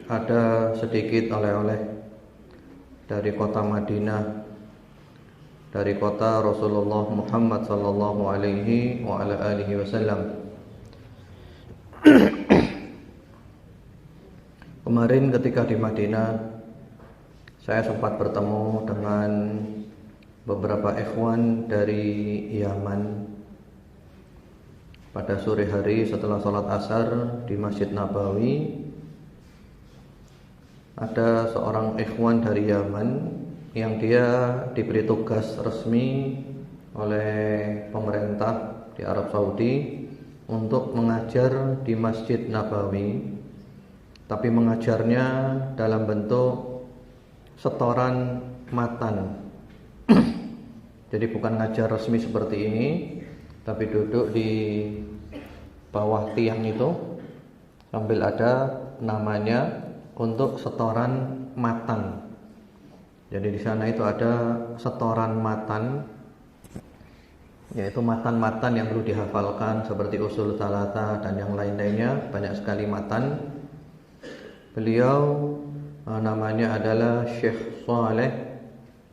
ada sedikit oleh-oleh dari kota Madinah, dari kota Rasulullah Muhammad sallallahu alaihi wa ala alihi wasallam. Kemarin ketika di Madinah, saya sempat bertemu dengan beberapa ikhwan dari Yaman. Pada sore hari setelah sholat asar di Masjid Nabawi, ada seorang ikhwan dari Yaman yang dia diberi tugas resmi oleh pemerintah di Arab Saudi untuk mengajar di Masjid Nabawi, tapi mengajarnya dalam bentuk setoran matan. Jadi bukan ngajar resmi seperti ini, tapi duduk di bawah tiang itu sambil ada namanya untuk setoran matan. Jadi di sana itu ada setoran matan, yaitu matan-matan yang perlu dihafalkan seperti usul salata dan yang lain-lainnya, banyak sekali matan. Beliau namanya adalah Syekh Saleh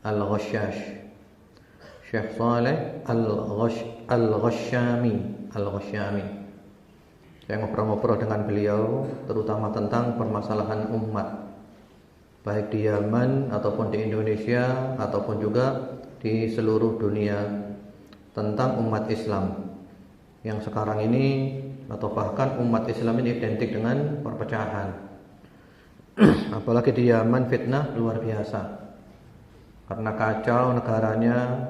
Al-Ghashash, Syekh Saleh Al-Ghashami. Saya ngobrol-ngobrol dengan beliau terutama tentang permasalahan umat, baik di Yaman ataupun di Indonesia ataupun juga di seluruh dunia, tentang umat Islam yang sekarang ini, atau bahkan umat Islam ini identik dengan perpecahan. Apalagi di Yaman fitnah luar biasa, karena kacau negaranya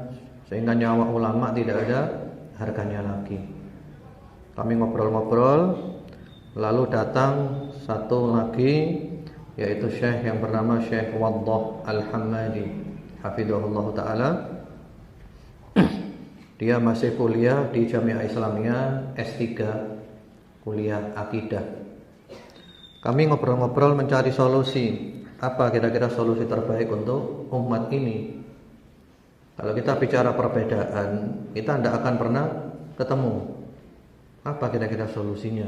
sehingga nyawa ulama tidak ada harganya lagi. Kami ngobrol-ngobrol, lalu datang satu lagi, yaitu Syekh yang bernama Syekh Waddah Al-Hammadi, hafidhahullah ta'ala. Dia masih kuliah di Jamiah Islamiyah S3, kuliah akidah. Kami ngobrol-ngobrol mencari solusi, apa kira-kira solusi terbaik untuk umat ini. Kalau kita bicara perbedaan, kita tidak akan pernah ketemu. Apa kira-kira solusinya?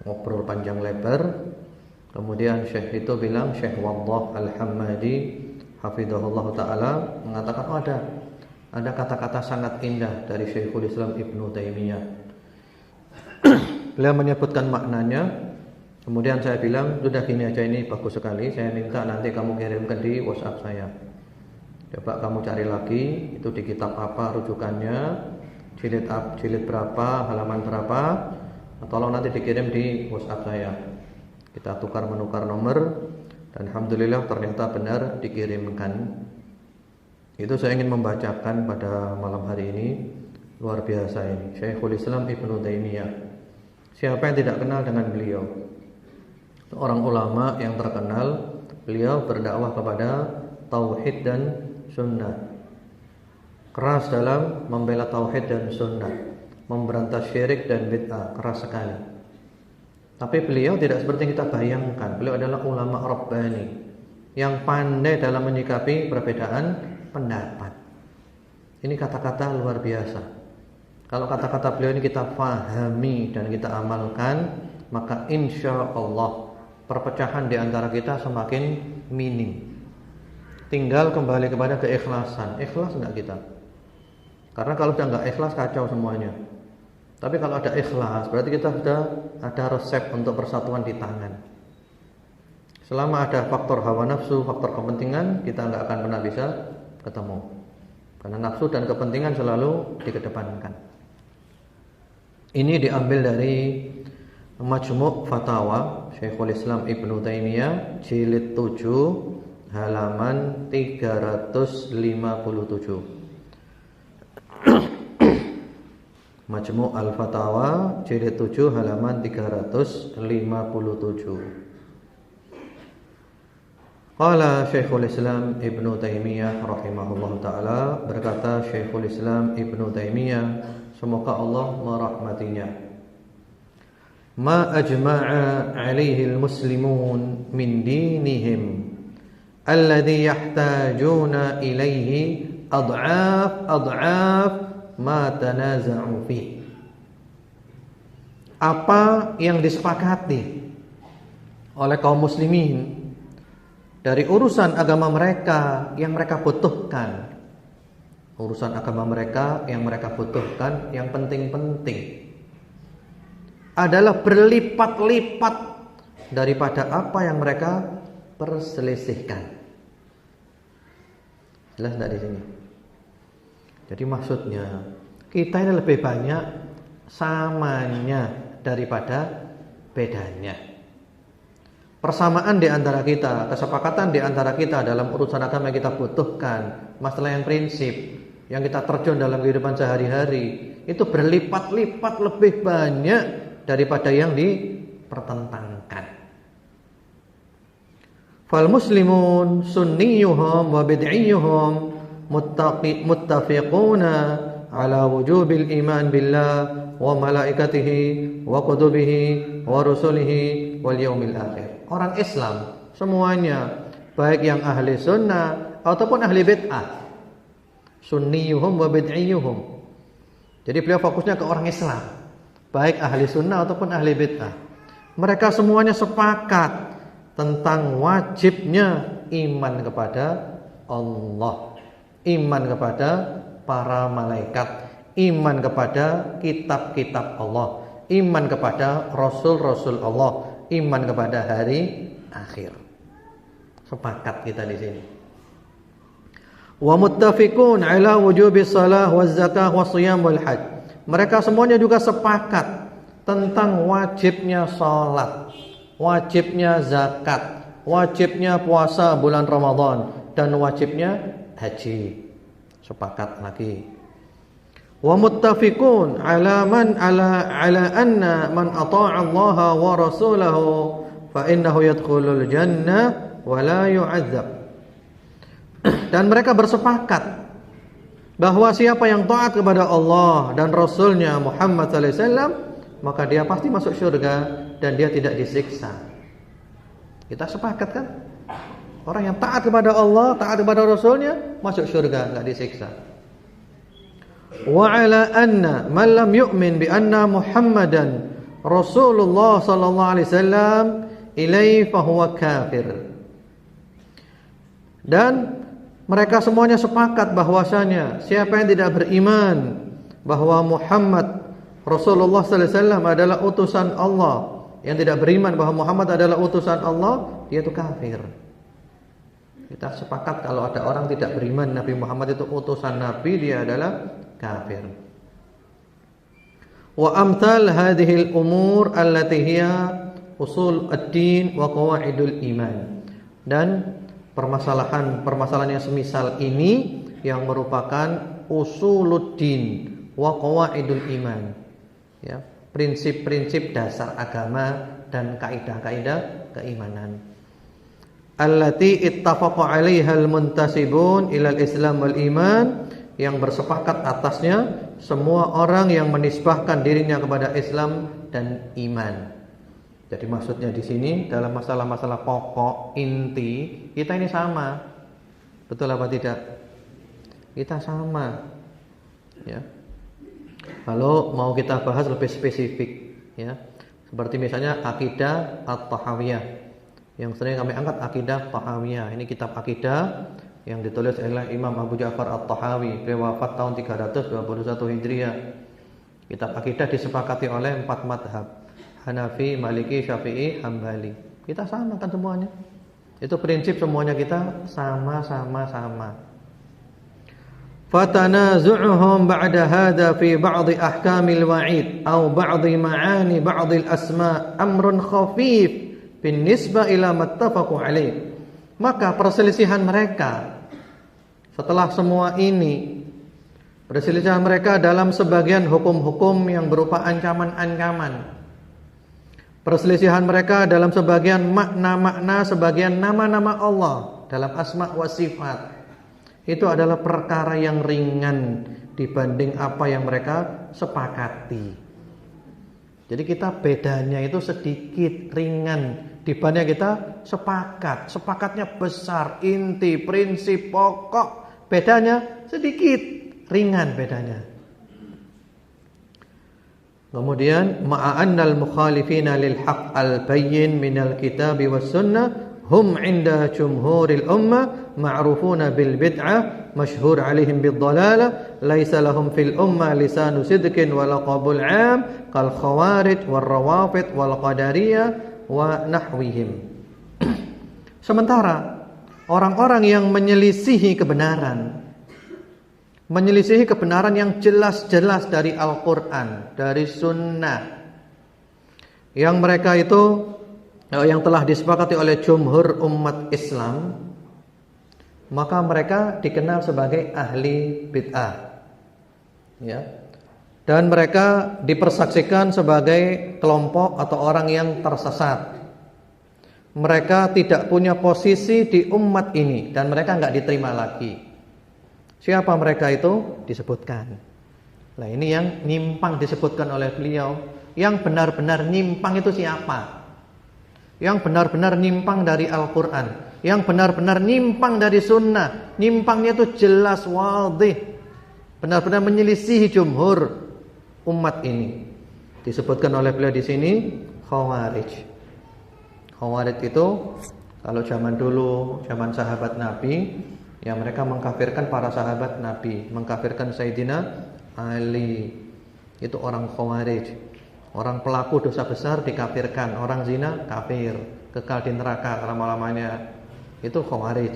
Ngobrol panjang lebar. Kemudian Syekh itu bilang, Syekh Waddah Al-Hammadi hafidhahullah ta'ala mengatakan, oh ada kata-kata sangat indah dari Syekhul Islam Ibnu Taimiyah. Beliau menyebutkan maknanya. Kemudian saya bilang, sudah gini aja, ini bagus sekali, saya minta nanti kamu kirimkan di WhatsApp saya. Coba kamu cari lagi, itu di kitab apa rujukannya, jilid berapa, halaman berapa, tolong nanti dikirim di WhatsApp saya. Kita tukar menukar nomor, dan alhamdulillah ternyata benar dikirimkan. Itu saya ingin membacakan pada malam hari ini. Luar biasa ini, Syekhul Islam Ibnu Taimiyah. Siapa yang tidak kenal dengan beliau? Seorang ulama yang terkenal. Beliau berdakwah kepada tauhid dan sunnah, keras dalam membela tauhid dan sunnah, memberantas syirik dan bid'ah, keras sekali. Tapi beliau tidak seperti yang kita bayangkan. Beliau adalah ulama rabbani yang pandai dalam menyikapi perbedaan pendapat. Ini kata-kata luar biasa. Kalau kata-kata beliau ini kita fahami dan kita amalkan, maka insya Allah perpecahan di antara kita semakin minim. Tinggal kembali kepada keikhlasan. Ikhlas enggak kita? Karena kalau sudah enggak ikhlas, kacau semuanya. Tapi kalau ada ikhlas, berarti kita sudah ada resep untuk persatuan di tangan. Selama ada faktor hawa nafsu, faktor kepentingan, kita enggak akan pernah bisa ketemu. Karena nafsu dan kepentingan selalu dikedepankan. Ini diambil dari Majmu' Fatawa Syekhul Islam Ibnu Taimiyah, jilid 7, halaman 357. Majmu' Al-Fatawa, jilid 7, halaman 357. Qala Syekhul Islam Ibnu Taimiyah rahimahullah ta'ala, berkata Syekhul Islam Ibnu Taimiyah, semoga Allah merahmatinya, ma ajma'a alaihi al-muslimun min dinihim alladhi yahtajuna ilaihi ad'af ma tanaza'u fi. Apa yang disepakati oleh kaum muslimin dari urusan agama mereka yang mereka butuhkan. Urusan agama mereka yang mereka butuhkan, yang penting-penting, adalah berlipat-lipat daripada apa yang mereka perselisihkan. Jelas tidak di sini? Jadi maksudnya kita ini lebih banyak samanya daripada bedanya. Persamaan di antara kita, kesepakatan di antara kita dalam urusan agama yang kita butuhkan, masalah yang prinsip, yang kita terjun dalam kehidupan sehari-hari, itu berlipat-lipat lebih banyak daripada yang dipertentangkan. Fal muslimun sunniyuhum wa bid'iyuhum muttafiquna ala wujubil iman billah wa malaikatihi wa kutubihi wa rusulihi wal yaumil akhir. Orang Islam semuanya, baik yang ahli sunnah ataupun ahli bid'ah, sunniyuhum wa bid'iyuhum. Jadi beliau fokusnya ke orang Islam, baik ahli sunnah ataupun ahli bid'ah. Mereka semuanya sepakat tentang wajibnya iman kepada Allah, iman kepada para malaikat, iman kepada kitab-kitab Allah, iman kepada rasul-rasul Allah, iman kepada hari akhir. Sepakat kita di sini. Wa muttafiqun ala wujubi shalah waz zakah was shiyam wal hajj. Mereka semuanya juga sepakat tentang wajibnya salat, wajibnya zakat, wajibnya puasa bulan Ramadan, dan wajibnya haji. Sepakat lagi. Wa muttafiqun ala anna man ata'a Allah wa rasulahu fa innahu yadkhulul jannah wa la yu'adzab. Dan mereka bersepakat bahwa siapa yang taat kepada Allah dan Rasulnya Muhammad sallallahu alaihi wasallam, maka dia pasti masuk surga dan dia tidak disiksa. Kita sepakat kan? Orang yang taat kepada Allah, taat kepada Rasulnya, masuk surga, enggak disiksa. Wa ala anna man lam yu'min bi anna Muhammadan Rasulullah sallallahu alaihi wasallam ilaihi fa huwa kafir. Dan mereka semuanya sepakat bahwasanya siapa yang tidak beriman bahwa Muhammad Rasulullah sallallahu alaihi wasallam adalah utusan Allah, yang tidak beriman bahwa Muhammad adalah utusan Allah, dia itu kafir. Kita sepakat kalau ada orang tidak beriman Nabi Muhammad itu utusan Nabi, dia adalah kafir. Wa amthal hadhil umur allati hiya usul ad-din wa qawaidul iman. Dan permasalahan yang semisal ini yang merupakan usuluddin wa qawaidul iman. Ya, prinsip-prinsip dasar agama dan kaidah-kaidah keimanan. Allati ittafaqa 'alaiha al-muntasibun ila al-islam wal iman, yang bersepakat atasnya semua orang yang menisbahkan dirinya kepada Islam dan iman. Jadi maksudnya di sini dalam masalah-masalah pokok inti kita ini sama. Betul apa tidak? Kita sama. Ya. Kalau mau kita bahas lebih spesifik, ya. Seperti misalnya akidah At-Tahawiyah. Yang sering kami angkat akidah Tahawiyah. Ini kitab akidah yang ditulis oleh Imam Abu Ja'far At-Tahawi, beliau wafat tahun 321 Hijriah. Kitab akidah disepakati oleh 4 madhab, Hanafi, Maliki, Syafi'i, Hambali. Kita sama kan semuanya. Itu prinsip semuanya kita sama-sama. Fatanazu'uhum ba'da hadha fi ba'dhi ahkamil wa'id aw ba'dhi ma'ani ba'dhi al-asma' amrun khafif bin nisbah ila mattafaqu alaih. Maka perselisihan mereka setelah semua ini, perselisihan mereka dalam sebagian hukum-hukum yang berupa ancaman-ancaman, perselisihan mereka dalam sebagian makna-makna, sebagian nama-nama Allah dalam asma wa sifat, itu adalah perkara yang ringan dibanding apa yang mereka sepakati. Jadi kita bedanya itu sedikit, ringan, dibanding kita sepakat. Sepakatnya besar, inti, prinsip, pokok. Bedanya sedikit, ringan bedanya. Kemudian ma'annal mukhalifina lil haqq al-bayyin minal kitabi was sunnah hum 'inda jumhuril ummah ma'rufuna bil bid'ah masyhur 'alaihim bid dhalalah laisa lahum fil ummah lisanu sidqin wa laqabul 'am kal khawarij war rawafid wal qadariyah wa nahwihim. Sementara orang-orang yang menyelisihi kebenaran yang jelas-jelas dari Al-Quran, dari Sunnah, yang mereka itu yang telah disepakati oleh jumhur umat Islam, maka mereka dikenal sebagai ahli bid'ah, ya. Dan mereka dipersaksikan sebagai kelompok atau orang yang tersesat. Mereka tidak punya posisi di umat ini dan mereka enggak diterima lagi. Siapa mereka itu? Disebutkan. Nah, ini yang nyimpang disebutkan oleh beliau. Yang benar-benar nyimpang itu siapa? Yang benar-benar nyimpang dari Al-Quran, yang benar-benar nyimpang dari Sunnah. Nyimpangnya itu jelas, wadih, benar-benar menyelisihi jumhur umat ini. Disebutkan oleh beliau di sini Khawarij. Khawarij itu kalau zaman dulu, zaman sahabat Nabi, ya mereka mengkafirkan para sahabat Nabi, mengkafirkan Sayyidina Ali. Itu orang Khawarij. Orang pelaku dosa besar dikafirkan, orang zina kafir, kekal di neraka selama-lamanya. Itu Khawarij.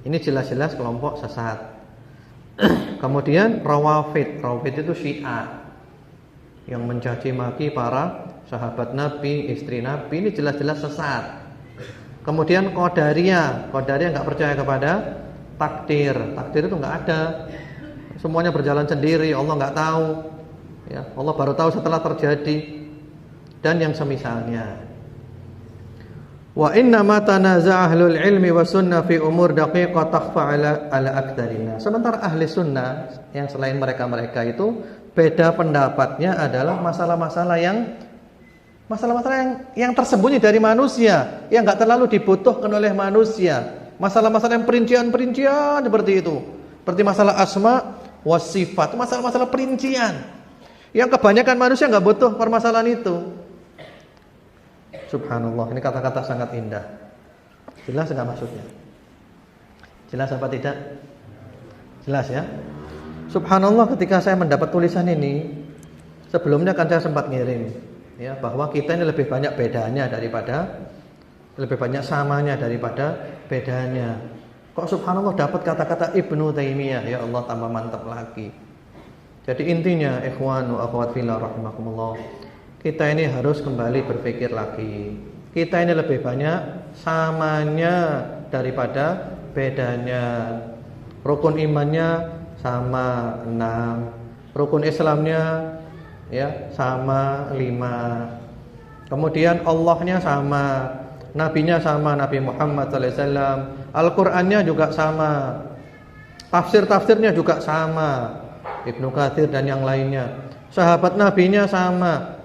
Ini jelas-jelas kelompok sesat. Kemudian Rawafid. Rawafid itu Syiah yang mencaci maki para sahabat Nabi, istri Nabi. Ini jelas-jelas sesat. Kemudian Qadariyah. Qadariyah enggak percaya kepada takdir. Takdir itu enggak ada. Semuanya berjalan sendiri, Allah enggak tahu. Ya, Allah baru tahu setelah terjadi. Dan yang semisalnya. Wa inna ma tanaza'a ahlul ilmi wa sunnah fi umur daqiqah takhfa ala aktsarina. Sementara ahli sunnah yang selain mereka-mereka itu beda pendapatnya adalah masalah-masalah yang tersembunyi dari manusia, yang enggak terlalu dibutuhkan oleh manusia. Masalah-masalah yang perincian seperti itu. Seperti masalah asma was sifat, masalah-masalah perincian. Yang kebanyakan manusia enggak butuh permasalahan itu. Subhanallah, ini kata-kata sangat indah. Jelas enggak maksudnya? Jelas apa tidak? Jelas ya? Subhanallah, ketika saya mendapat tulisan ini, sebelumnya kan saya sempat ngirim ya, bahwa kita ini lebih banyak bedanya daripada lebih banyak samanya daripada bedanya. Kok subhanallah dapat kata-kata Ibnu Taimiyah, ya Allah tambah mantap lagi. Jadi intinya ikhwan wa akhwat fillah rahimakumullah, kita ini harus kembali berpikir lagi. Kita ini lebih banyak samanya daripada bedanya. Rukun imannya sama 6, rukun Islamnya ya sama 5. Kemudian Allahnya sama, Nabinya sama, Nabi Muhammad sallallahu alaihi wasallam. Al-Qur'annya juga sama. Tafsir-tafsirnya juga sama. Ibnu Katsir dan yang lainnya. Sahabat Nabinya sama.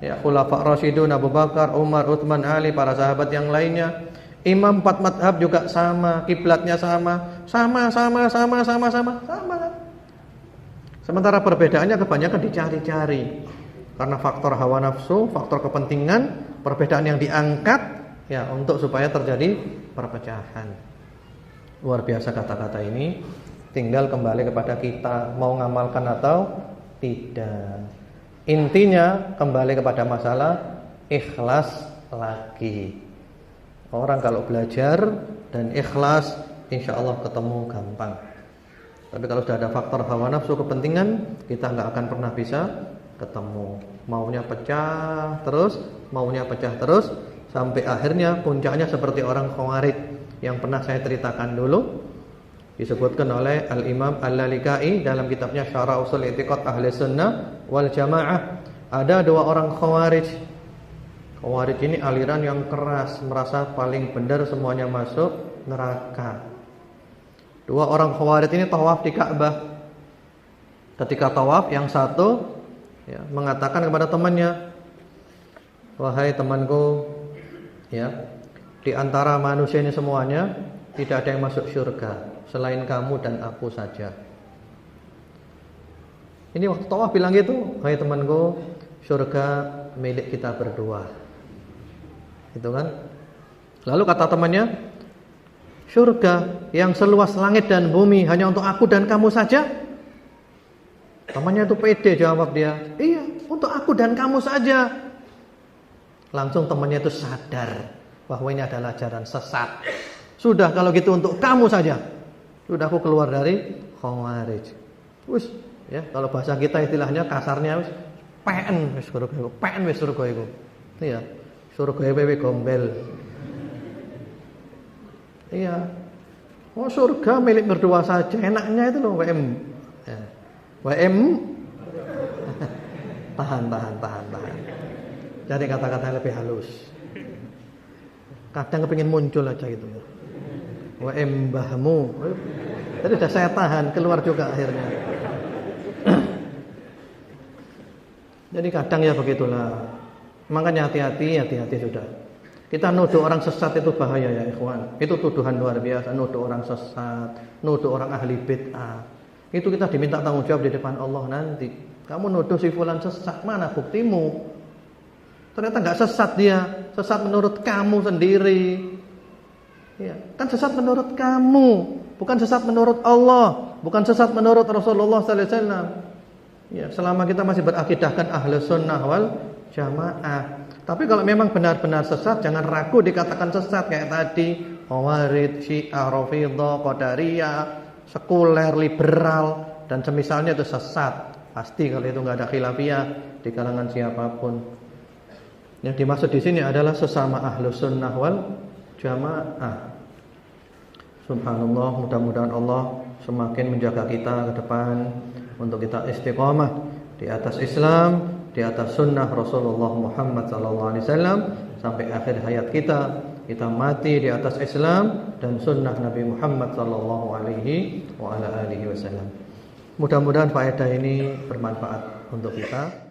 Ya, Khulafa Rasyidun Abu Bakar, Umar, Utsman, Ali, para sahabat yang lainnya. Imam 4 mazhab juga sama, kiblatnya sama. Sama. Sementara perbedaannya kebanyakan dicari-cari. Karena faktor hawa nafsu, faktor kepentingan, perbedaan yang diangkat ya untuk supaya terjadi perpecahan. Luar biasa kata-kata ini. Tinggal kembali kepada kita mau ngamalkan atau tidak. Intinya kembali kepada masalah ikhlas lagi. Orang kalau belajar dan ikhlas, insya Allah ketemu gampang. Tapi kalau sudah ada faktor hawa nafsu kepentingan, kita nggak akan pernah bisa ketemu. Maunya pecah terus sampai akhirnya puncaknya seperti orang Khawarij yang pernah saya ceritakan dulu. Disebutkan oleh Al-Imam Al-Lalikai dalam kitabnya Syarah Ushul I'tiqad Ahli Sunnah wal Jamaah. Ada 2 orang Khawarij. Khawarij ini aliran yang keras, merasa paling benar, semuanya masuk neraka. 2 orang Khawarij ini tawaf di Ka'bah. Ketika tawaf, yang satu ya, mengatakan kepada temannya, wahai temanku, ya, di antara manusia ini semuanya tidak ada yang masuk surga selain kamu dan aku saja. Ini waktu tawaf bilang gitu, wahai temanku, surga milik kita berdua. Itu kan. Lalu kata temannya, surga yang seluas langit dan bumi hanya untuk aku dan kamu saja? Temannya itu pede jawab dia, iya, untuk aku dan kamu saja. Langsung temannya itu sadar bahwa ini adalah ajaran sesat. Sudah kalau gitu untuk kamu saja. Sudah aku keluar dari Khawarij. Wis, ya, kalau bahasa kita istilahnya kasarnya wis PN wis surga iku, PN wis surga iku. Iya, surga wewe gombel. Iya. Oh, surga milik berdua saja. Enaknya itu loh WM. Ya. WM. Tahan. Jadi kata-kata yang lebih halus. Kadang kepingin muncul aja gitu ya. WM mbahmu. Jadi udah saya tahan, keluar juga akhirnya. Jadi kadang ya begitulah. Makanya hati-hati sudah. Kita nuduh orang sesat itu bahaya ya ikhwan. Itu tuduhan luar biasa, nuduh orang sesat, nuduh orang ahli bid'ah. Itu kita diminta tanggung jawab di depan Allah nanti. Kamu nuduh si fulan sesat, mana buktimu? Ternyata enggak sesat dia, sesat menurut kamu sendiri. Ya, kan sesat menurut kamu, bukan sesat menurut Allah, bukan sesat menurut Rasulullah sallallahu alaihi wasallam. Ya, selama kita masih berakidahkan Ahlus Sunnah wal Jamaah. Tapi kalau memang benar-benar sesat, jangan ragu dikatakan sesat kayak tadi, Khawarij, Syiah, Rafidhah, Qadariyah, sekuler, liberal dan semisalnya itu sesat. Pasti kalau itu enggak ada khilafiyah di kalangan siapapun. Yang dimaksud di sini adalah sesama Ahlus Sunnah wal Jamaah. Subhanallah, mudah-mudahan Allah semakin menjaga kita ke depan untuk kita istiqamah di atas Islam, di atas sunnah Rasulullah Muhammad sallallahu alaihi wasallam sampai akhir hayat kita mati di atas Islam dan sunnah Nabi Muhammad sallallahu alaihi wasallam. Mudah-mudahan faedah ini bermanfaat untuk kita.